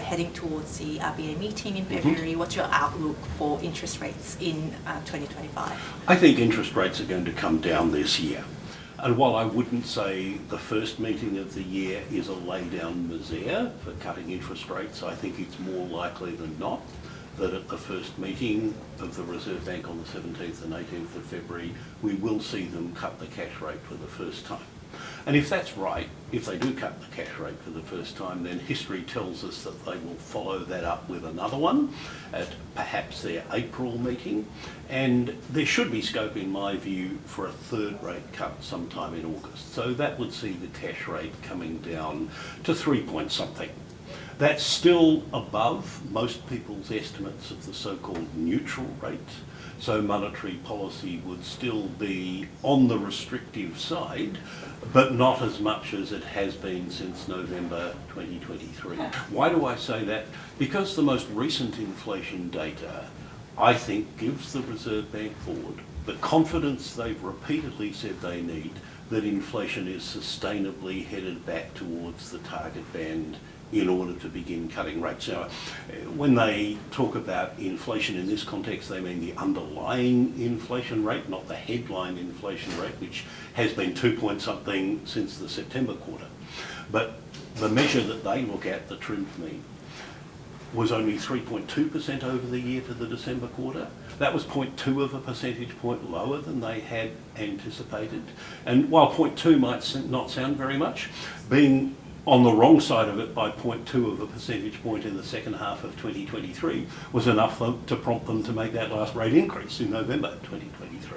heading towards the RBA meeting in February. What's your outlook for interest rates in 2025? I think interest rates are going to come down this year. And while I wouldn't say the first meeting of the year is a lay-down misere for cutting interest rates, I think it's more likely than not that at the first meeting of the Reserve Bank on the 17th and 18th of February, we will see them cut the cash rate for the first time. And if that's right, if they do cut the cash rate for the first time, then history tells us that they will follow that up with another one at perhaps their April meeting. And there should be scope, in my view, for a third rate cut sometime in August. So that would see the cash rate coming down to 3 point something. That's still above most people's estimates of the so-called neutral rate. So monetary policy would still be on the restrictive side, but not as much as it has been since November 2023. Why do I say that? Because the most recent inflation data, I think, gives the Reserve Bank Board the confidence they've repeatedly said they need that inflation is sustainably headed back towards the target band in order to begin cutting rates. Now, when they talk about inflation in this context, they mean the underlying inflation rate, not the headline inflation rate, which has been 2 point something since the September quarter. But the measure that they look at, the trimmed mean, was only 3.2% over the year to the December quarter. That was 0.2 of a percentage point lower than they had anticipated. And while 0.2 might not sound very much, being on the wrong side of it by 0.2 of a percentage point in the second half of 2023 was enough to prompt them to make that last rate increase in November 2023.